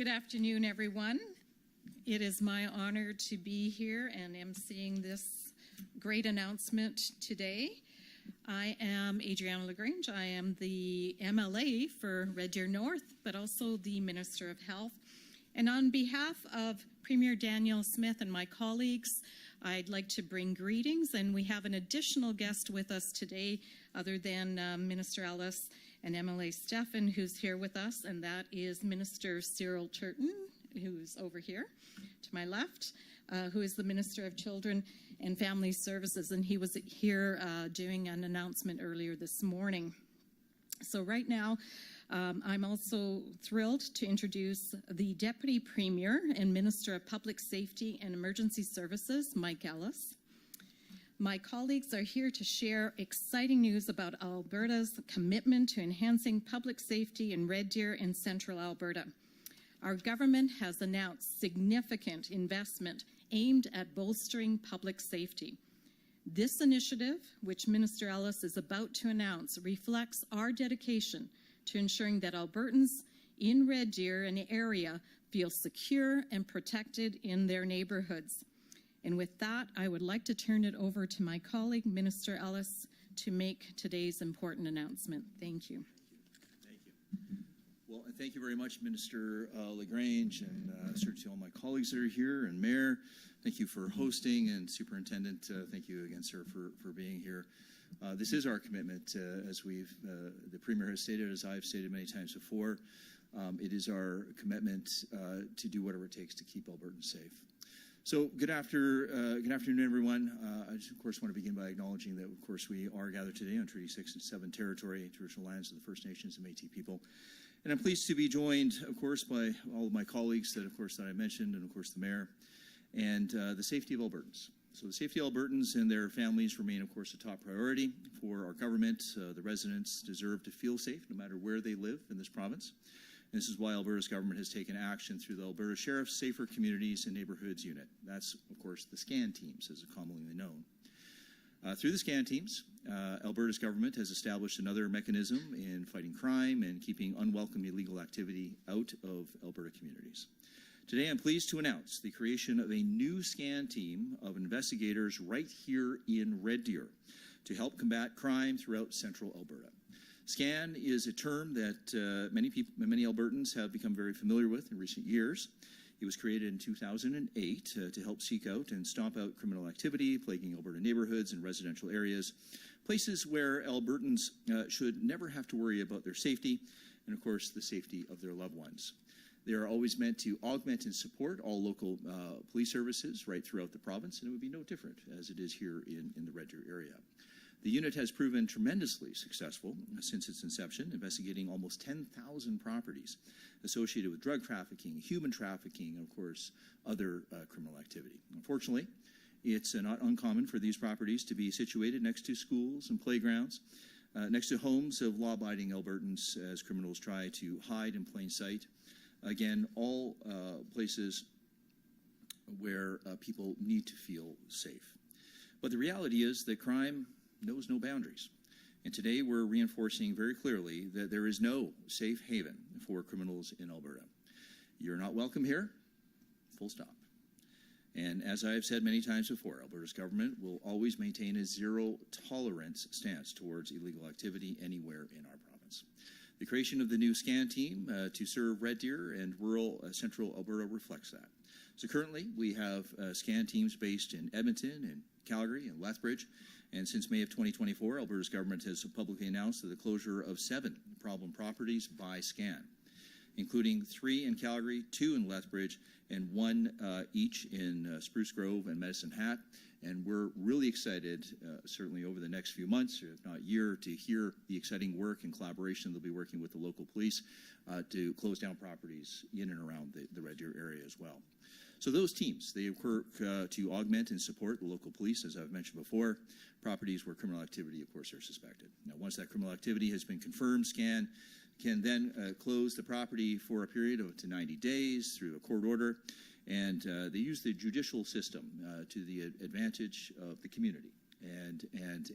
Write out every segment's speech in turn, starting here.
Good afternoon, everyone. It is my honor to be here and emceeing this great announcement today. I am Adriana LaGrange. I am the MLA for Red Deer North, but also the Minister of Health. And on behalf of Premier Daniel Smith and my colleagues, I'd like to bring greetings. And we have an additional guest with us today, other than Minister Ellis and MLA Stefan, who's here with us, and that is Minister Cyril Turton, who's over here to my left, who is the Minister of Children and Family Services, and he was here doing an announcement earlier this morning. So right now, I'm also thrilled to introduce the Deputy Premier and Minister of Public Safety and Emergency Services, Mike Ellis. My colleagues are here to share exciting news about Alberta's commitment to enhancing public safety in Red Deer and Central Alberta. Our government has announced significant investment aimed at bolstering public safety. This initiative, which Minister Ellis is about to announce, reflects our dedication to ensuring that Albertans in Red Deer and the area feel secure and protected in their neighborhoods. And with that, I would like to turn it over to my colleague, Minister Ellis, to make today's important announcement. Thank you. Thank you. Well, and thank you very much, Minister LaGrange, and certainly all my colleagues that are here, and Mayor. Thank you for hosting, and Superintendent, thank you again, sir, for being here. This is our commitment, as the Premier has stated, as I've stated many times before. It is our commitment to do whatever it takes to keep Albertans safe. So good afternoon, everyone. I just, of course, want to begin by acknowledging that, of course, we are gathered today on Treaty 6 and 7 territory, traditional lands of the First Nations and Métis people. And I'm pleased to be joined, of course, by all of my colleagues that I mentioned, and, of course, the Mayor, and the safety of Albertans. So the safety of Albertans and their families remain, of course, a top priority for our government. The residents deserve to feel safe no matter where they live in this province. This is why Alberta's government has taken action through the Alberta Sheriffs Safer Communities and Neighborhoods Unit. That's, of course, the SCAN teams, as are commonly known. Through the SCAN teams, Alberta's government has established another mechanism in fighting crime and keeping unwelcome illegal activity out of Alberta communities. Today, I'm pleased to announce the creation of a new SCAN team of investigators right here in Red Deer to help combat crime throughout central Alberta. SCAN is a term that many Albertans have become very familiar with in recent years. It was created in 2008 to help seek out and stomp out criminal activity plaguing Alberta neighborhoods and residential areas, places where Albertans should never have to worry about their safety and, of course, the safety of their loved ones. They are always meant to augment and support all local police services right throughout the province, and it would be no different as it is here in the Red Deer area. The unit has proven tremendously successful since its inception, investigating almost 10,000 properties associated with drug trafficking, human trafficking, and, of course, other criminal activity. Unfortunately, it's not uncommon for these properties to be situated next to schools and playgrounds, next to homes of law-abiding Albertans as criminals try to hide in plain sight. Again, all places where people need to feel safe. But the reality is that crime knows no boundaries. And today we're reinforcing very clearly that there is no safe haven for criminals in Alberta. You're not welcome here, full stop. And as I have said many times before, Alberta's government will always maintain a zero-tolerance stance towards illegal activity anywhere in our province. The creation of the new SCAN team to serve Red Deer and rural central Alberta reflects that. So currently we have SCAN teams based in Edmonton and Calgary and Lethbridge. And since May of 2024, Alberta's government has publicly announced the closure of 7 problem properties by SCAN, including 3 in Calgary, 2 in Lethbridge, and 1 each in Spruce Grove and Medicine Hat. And we're really excited, certainly over the next few months, if not year, to hear the exciting work and collaboration they'll be working with the local police to close down properties in and around the Red Deer area as well. So those teams, they work to augment and support the local police, as I've mentioned before, properties where criminal activity, of course, are suspected. Now, once that criminal activity has been confirmed, SCAN can then close the property for a period of up to 90 days through a court order, and they use the judicial system to the advantage of the community. And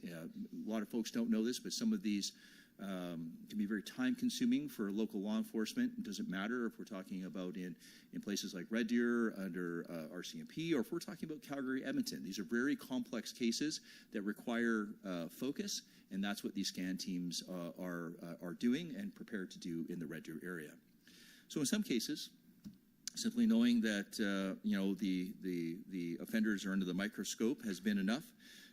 a lot of folks don't know this, but some of these can be very time-consuming for local law enforcement. It doesn't matter if we're talking about in places like Red Deer under RCMP, or if we're talking about Calgary, Edmonton. These are very complex cases that require focus, and that's what these scan teams are doing and prepared to do in the Red Deer area. So in some cases, simply knowing that the offenders are under the microscope has been enough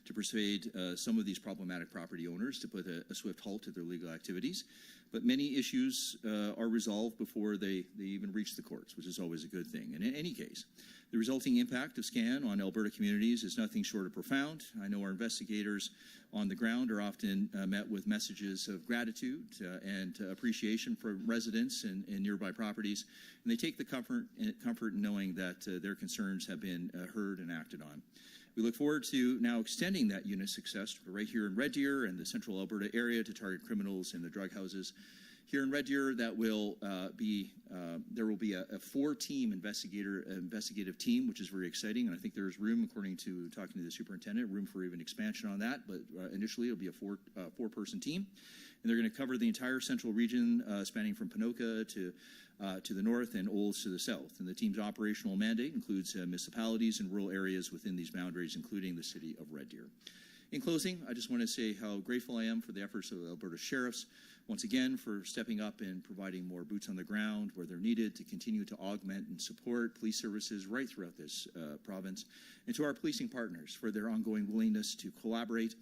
to persuade some of these problematic property owners to put a swift halt to their legal activities. But many issues are resolved before they even reach the courts, which is always a good thing. And in any case, the resulting impact of SCAN on Alberta communities is nothing short of profound. I know our investigators on the ground are often met with messages of gratitude and appreciation for residents in nearby properties, and they take the comfort in knowing that their concerns have been heard and acted on. We look forward to now extending that unit success right here in Red Deer and the central Alberta area to target criminals in the drug houses. Here in Red Deer, there will be a 4-team investigative team, which is very exciting, and I think there's room, according to talking to the superintendent, room for even expansion on that. But initially, it'll be a 4-person team, and they're going to cover the entire central region, spanning from Ponoka to the north and Olds to the south. And the team's operational mandate includes municipalities and rural areas within these boundaries, including the city of Red Deer. In closing, I just want to say how grateful I am for the efforts of the Alberta Sheriffs, once again, for stepping up and providing more boots on the ground where they're needed to continue to augment and support police services right throughout this province, and to our policing partners for their ongoing willingness to collaborate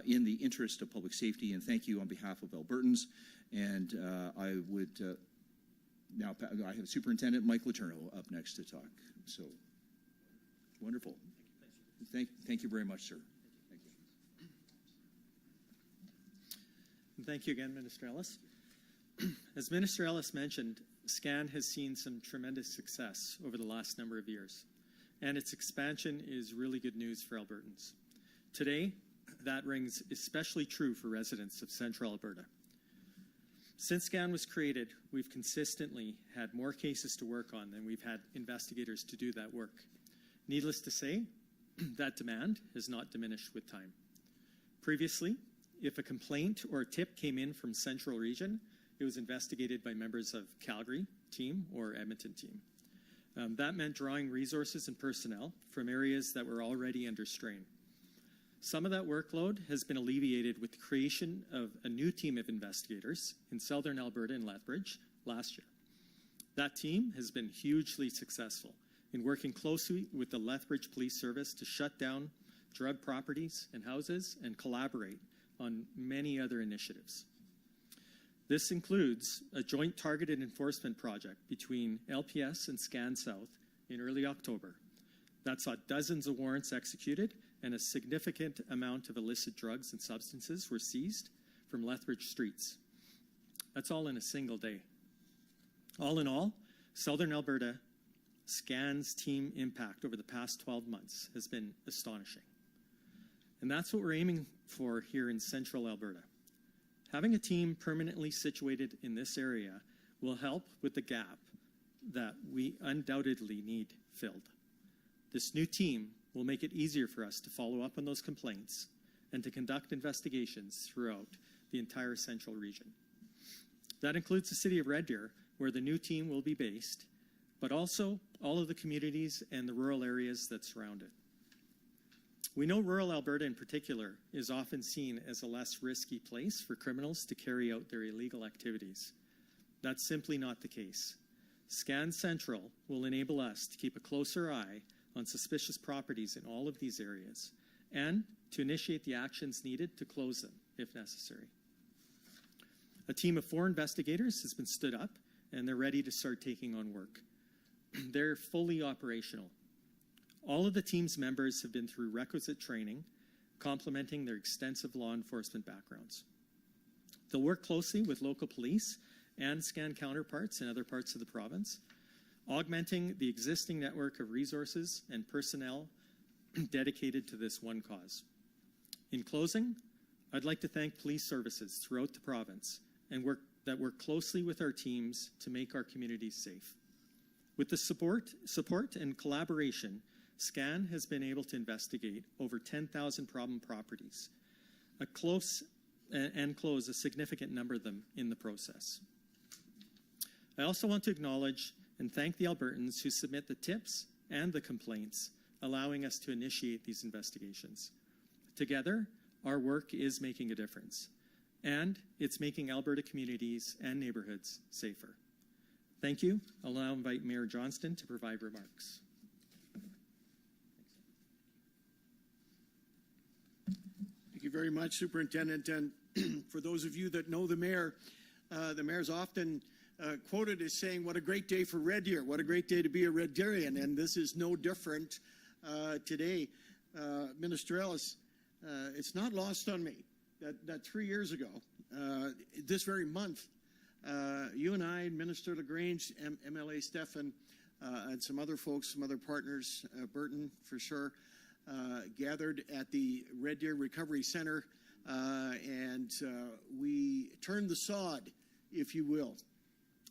in the interest of public safety. And thank you on behalf of Albertans. And I would now, I have Superintendent Mike Letourneau up next to talk. So, wonderful. Thank you very much, sir. Thank you. And thank you again, Minister Ellis. As Minister Ellis mentioned, SCAN has seen some tremendous success over the last number of years, and its expansion is really good news for Albertans. Today, that rings especially true for residents of Central Alberta. Since SCAN was created, we've consistently had more cases to work on than we've had investigators to do that work. Needless to say, that demand has not diminished with time. Previously, if a complaint or a tip came in from Central Region, it was investigated by members of Calgary team or Edmonton team. That meant drawing resources and personnel from areas that were already under strain. Some of that workload has been alleviated with the creation of a new team of investigators in Southern Alberta and Lethbridge last year. That team has been hugely successful in working closely with the Lethbridge Police Service to shut down drug properties and houses and collaborate on many other initiatives. This includes a joint targeted enforcement project between LPS and SCAN South in early October that saw dozens of warrants executed and a significant amount of illicit drugs and substances were seized from Lethbridge streets. That's all in a single day. All in all, Southern Alberta SCAN's team impact over the past 12 months has been astonishing. And that's what we're aiming for here in Central Alberta. Having a team permanently situated in this area will help with the gap that we undoubtedly need filled. This new team will make it easier for us to follow up on those complaints and to conduct investigations throughout the entire central region. That includes the city of Red Deer, where the new team will be based, but also all of the communities and the rural areas that surround it. We know rural Alberta in particular is often seen as a less risky place for criminals to carry out their illegal activities. That's simply not the case. SCAN Central will enable us to keep a closer eye on suspicious properties in all of these areas and to initiate the actions needed to close them if necessary. A team of 4 investigators has been stood up and they're ready to start taking on work. They're fully operational. All of the team's members have been through requisite training, complementing their extensive law enforcement backgrounds. They'll work closely with local police and SCAN counterparts in other parts of the province, augmenting the existing network of resources and personnel dedicated to this one cause. In closing, I'd like to thank police services throughout the province and work closely with our teams to make our communities safe. With the support and collaboration, SCAN has been able to investigate over 10,000 problem properties, a close and close a significant number of them in the process. I also want to acknowledge and thank the Albertans who submit the tips and the complaints, allowing us to initiate these investigations. Together, our work is making a difference, and it's making Alberta communities and neighborhoods safer. Thank you. I'll now invite Mayor Johnston to provide remarks. Thank you very much, Superintendent. And for those of you that know the mayor's often quoted as saying, "What a great day for Red Deer. What a great day to be a Red Deerian." And this is no different today. Minister Ellis, it's not lost on me that 3 years ago, this very month, you and I, Minister LaGrange, MLA Stefan, and some other folks, some other partners, Burton for sure, gathered at the Red Deer Recovery Center, and we turned the sod, if you will,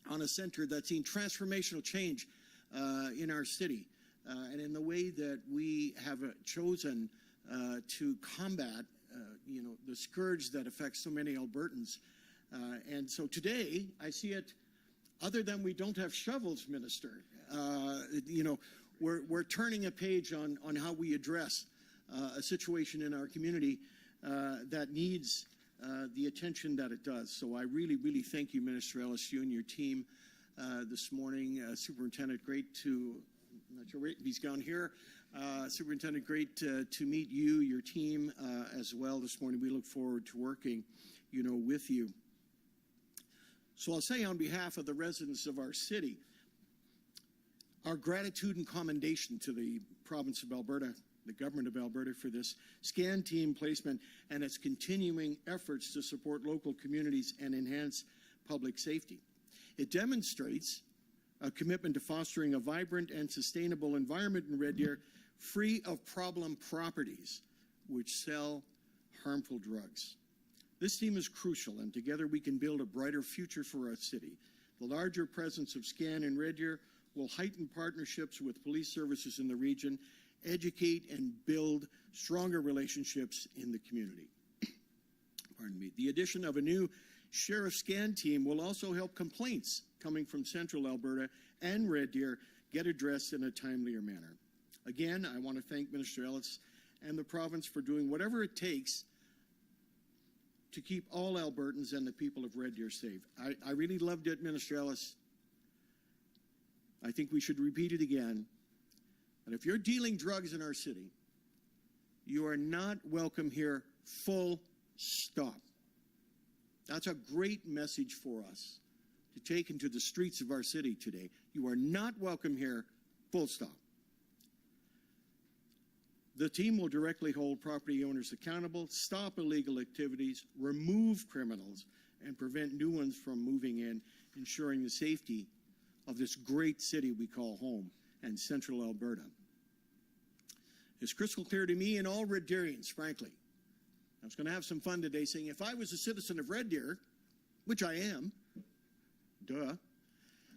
on a center that's seen transformational change in our city, and in the way that we have chosen to combat, the scourge that affects so many Albertans. And so today, I see it, other than we don't have shovels, Minister, we're turning a page on how we address a situation in our community that needs the attention that it does. So I really, really thank you, Minister Ellis, you and your team this morning. Superintendent, great to, I'm not sure if he's down here. Superintendent, great to meet you, your team as well this morning. We look forward to working, with you. So I'll say on behalf of the residents of our city, our gratitude and commendation to the province of Alberta, the government of Alberta, for this SCAN team placement and its continuing efforts to support local communities and enhance public safety. It demonstrates a commitment to fostering a vibrant and sustainable environment in Red Deer, free of problem properties which sell harmful drugs. This team is crucial, and together we can build a brighter future for our city. The larger presence of SCAN in Red Deer will heighten partnerships with police services in the region, educate and build stronger relationships in the community. Pardon me. The addition of a new Sheriff SCAN team will also help complaints coming from Central Alberta and Red Deer get addressed in a timelier manner. Again, I want to thank Minister Ellis and the province for doing whatever it takes to keep all Albertans and the people of Red Deer safe. I really loved it, Minister Ellis. I think we should repeat it again. And if you're dealing drugs in our city, you are not welcome here, full stop. That's a great message for us to take into the streets of our city today. You are not welcome here, full stop. The team will directly hold property owners accountable, stop illegal activities, remove criminals, and prevent new ones from moving in, ensuring the safety of this great city we call home and Central Alberta. It's crystal clear to me and all Red Deerians, frankly. I was going to have some fun today saying if I was a citizen of Red Deer, which I am, duh,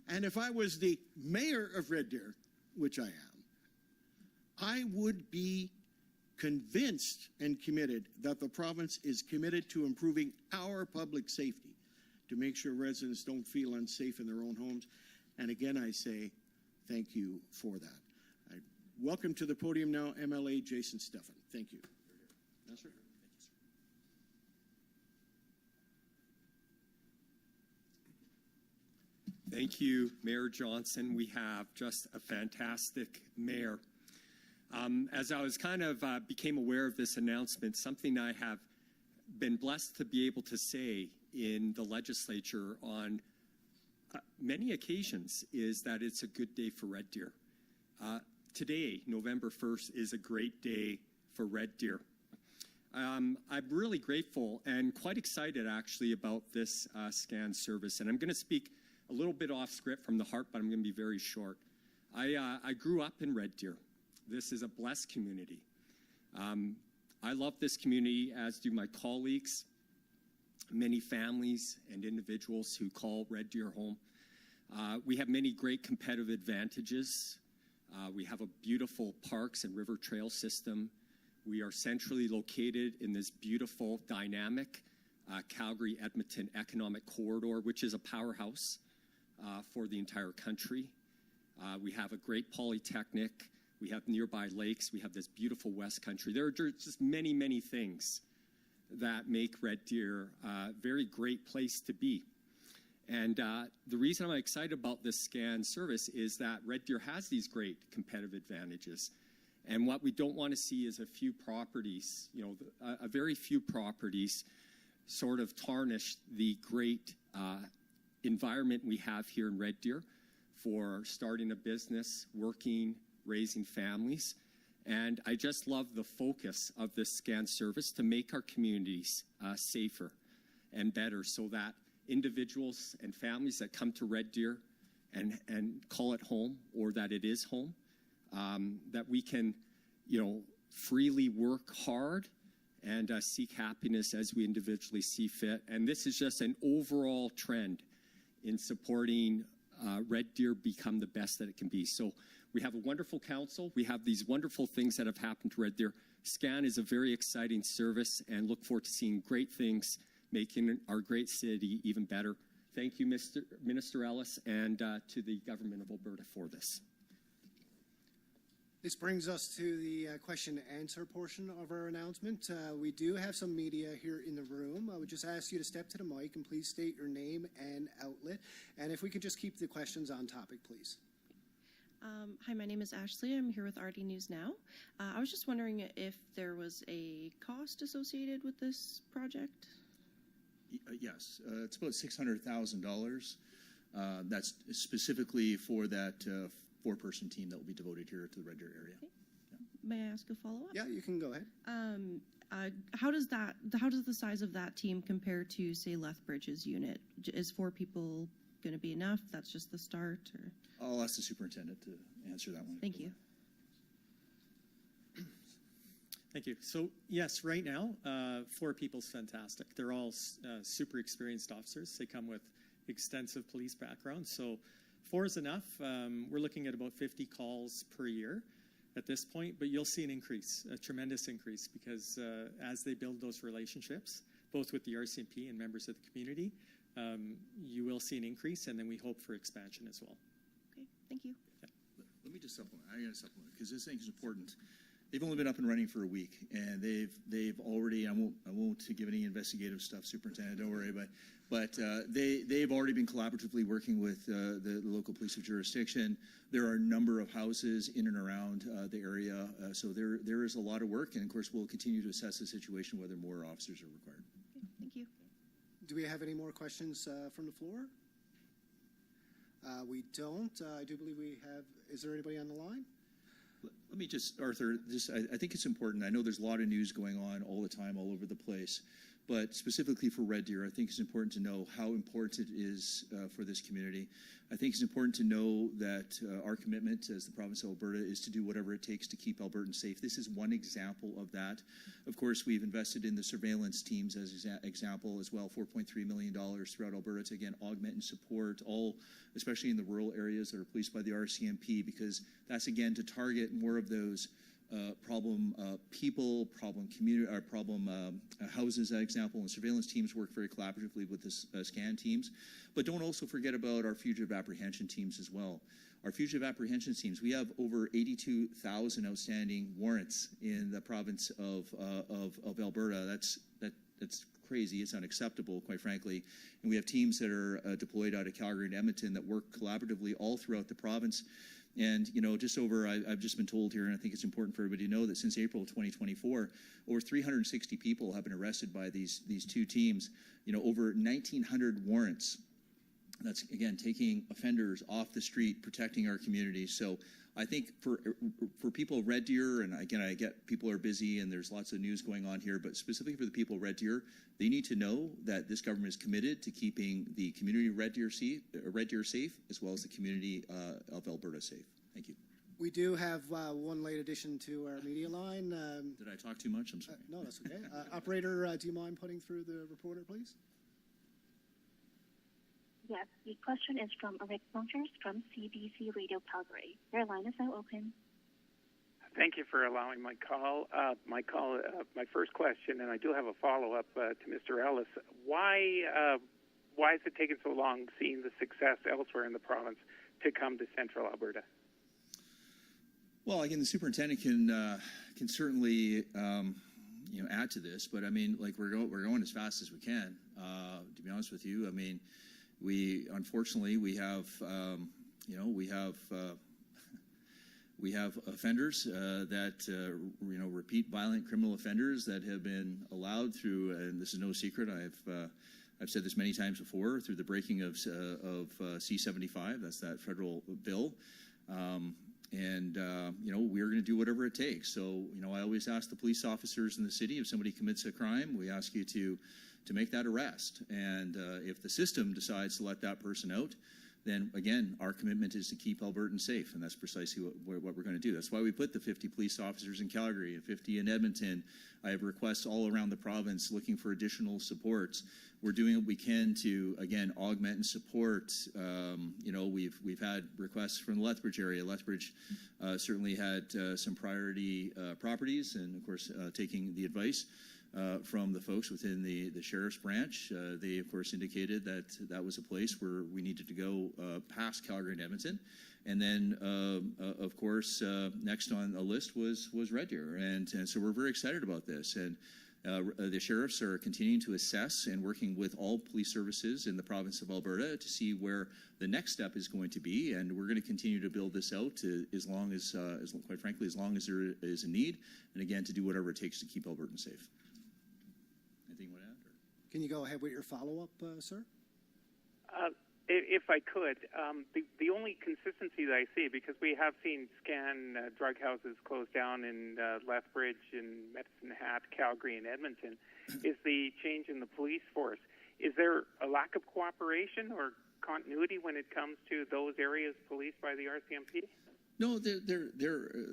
and if I was the mayor of Red Deer, which I am, I would be convinced and committed that the province is committed to improving our public safety to make sure residents don't feel unsafe in their own homes. And again, I say thank you for that. I welcome to the podium now MLA Jason Stefan. Thank you. Yes, sir. Thank you, Mayor Johnson. We have just a fantastic mayor. As I was became aware of this announcement, something I have been blessed to be able to say in the legislature on many occasions is that it's a good day for Red Deer. Today, November 1st, is a great day for Red Deer. I'm really grateful and quite excited actually about this SCAN service, and I'm going to speak a little bit off script from the heart, but I'm going to be very short. I grew up in Red Deer. This is a blessed community. I love this community, as do my colleagues, many families and individuals who call Red Deer home. We have many great competitive advantages. We have a beautiful parks and river trail system. We are centrally located in this beautiful, dynamic Calgary-Edmonton Economic Corridor, which is a powerhouse for the entire country. We have a great polytechnic. We have nearby lakes. We have this beautiful West Country. There are just many, many things that make Red Deer a very great place to be. And the reason I'm excited about this scan service is that Red Deer has these great competitive advantages. And what we don't want to see is a few properties, a very few properties sort of tarnish the great environment we have here in Red Deer for starting a business, working, raising families. And I just love the focus of this scan service to make our communities safer and better, so that individuals and families that come to Red Deer and call it home, or that it is home, that we can, freely work hard and seek happiness as we individually see fit. And this is just an overall trend in supporting Red Deer become the best that it can be. So we have a wonderful council. We have these wonderful things that have happened to Red Deer. SCAN is a very exciting service, and look forward to seeing great things making our great city even better. Thank you, Minister Ellis, and to the Government of Alberta for this. This brings us to the question and answer portion of our announcement. We do have some media here in the room. I would just ask you to step to the mic and please state your name and outlet. And if we could just keep the questions on topic, please. Hi, my name is Ashley. I'm here with RD News Now. I was just wondering if there was a cost associated with this project? Yes, it's about $600,000. That's specifically for that four-person team that will be devoted here to the Red Deer area. Okay. Yeah. May I ask a follow-up? Yeah, you can go ahead. How does the size of that team compare to, say, Lethbridge's unit? Is 4 people going to be enough? That's just the start? Or? I'll ask the superintendent to answer that one. Thank you. Thank you. So, yes, right now, 4 people is fantastic. They're all super experienced officers. They come with extensive police backgrounds. So 4 is enough. We're looking at about 50 calls per year at this point, but you'll see an increase, a tremendous increase, because as they build those relationships, both with the RCMP and members of the community, you will see an increase, and then we hope for expansion as well. Okay, thank you. Yeah. Let me just supplement. I got to supplement because this thing is important. They've only been up and running for a week, and they've already. I won't give any investigative stuff, Superintendent. Don't worry, but they've already been collaboratively working with the local police of jurisdiction. There are a number of houses in and around the area, so there is a lot of work, and of course we'll continue to assess the situation whether more officers are required. Okay, thank you. Do we have any more questions from the floor? We don't. I do believe we have. Is there anybody on the line? Let me just, Arthur, I think it's important. I know there's a lot of news going on all the time, all over the place, but specifically for Red Deer, I think it's important to know how important it is for this community. I think it's important to know that our commitment as the province of Alberta is to do whatever it takes to keep Albertans safe. This is one example of that. Of course, we've invested in the surveillance teams as an example as well, $4.3 million throughout Alberta to, again, augment and support all, especially in the rural areas that are policed by the RCMP, because that's, again, to target more of those problem people, problem community, or problem houses, as example, and surveillance teams work very collaboratively with the SCAN teams. But don't also forget about our fugitive apprehension teams as well. Our fugitive apprehension teams, we have over 82,000 outstanding warrants in the province of Alberta. That's crazy. It's unacceptable, quite frankly. And we have teams that are deployed out of Calgary and Edmonton that work collaboratively all throughout the province. And, I've just been told here, and I think it's important for everybody to know that since April of 2024, over 360 people have been arrested by these two teams, over 1,900 warrants. That's, again, taking offenders off the street, protecting our communities. So I think for people of Red Deer, and again, I get people are busy and there's lots of news going on here, but specifically for the people of Red Deer, they need to know that this government is committed to keeping the community of Red Deer safe, as well as the community of Alberta safe. Thank you. We do have one late addition to our media line. Did I talk too much? I'm sorry. No, that's okay. Operator, do you mind putting through the reporter, please? Yes, the question is from Rick Saunders from CBC Radio Calgary. Your line is now open. Thank you for allowing my call. My first question, and I do have a follow-up to Mr. Ellis. Why is it taking so long, seeing the success elsewhere in the province, to come to Central Alberta? Well, again, the superintendent can certainly add to this, but I mean, like we're going as fast as we can. To be honest with you, I mean, unfortunately we have offenders that repeat violent criminal offenders that have been allowed through, and this is no secret. I've said this many times before, through the breaking of C-75. That's that federal bill. We're going to do whatever it takes. So, I always ask the police officers in the city, if somebody commits a crime, we ask you to make that arrest. And if the system decides to let that person out, then again, our commitment is to keep Albertans safe, and that's precisely what we're going to do. That's why we put the 50 police officers in Calgary and 50 in Edmonton. I have requests all around the province looking for additional supports. We're doing what we can to, again, augment and support. We've had requests from the Lethbridge area. Lethbridge certainly had some priority properties, and of course, taking the advice from the folks within the Sheriff's branch. They, of course, indicated that that was a place where we needed to go past Calgary and Edmonton. And then, of course, next on the list was Red Deer. And so we're very excited about this. And the Sheriffs are continuing to assess and working with all police services in the province of Alberta to see where the next step is going to be. And we're going to continue to build this out quite frankly, as long as there is a need. And again, to do whatever it takes to keep Albertans safe. Anything you want to add? Or? Can you go ahead with your follow-up, sir? If I could, the only consistency that I see, because we have seen scan drug houses close down in Lethbridge, in Medicine Hat, Calgary, and Edmonton, is the change in the police force. Is there a lack of cooperation or continuity when it comes to those areas policed by the RCMP? No,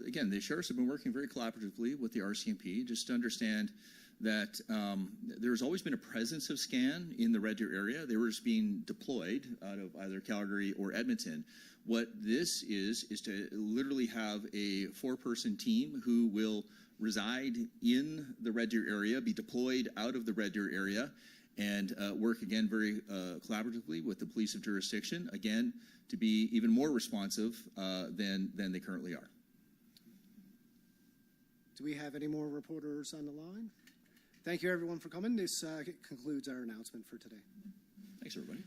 again, the sheriffs have been working very collaboratively with the RCMP. Just to understand that there's always been a presence of SCAN in the Red Deer area. They were just being deployed out of either Calgary or Edmonton. What this is to literally have a 4-person team who will reside in the Red Deer area, be deployed out of the Red Deer area, and work again very collaboratively with the police of jurisdiction, again, to be even more responsive than they currently are. Do we have any more reporters on the line? Thank you, everyone, for coming. This concludes our announcement for today. Thanks, everybody.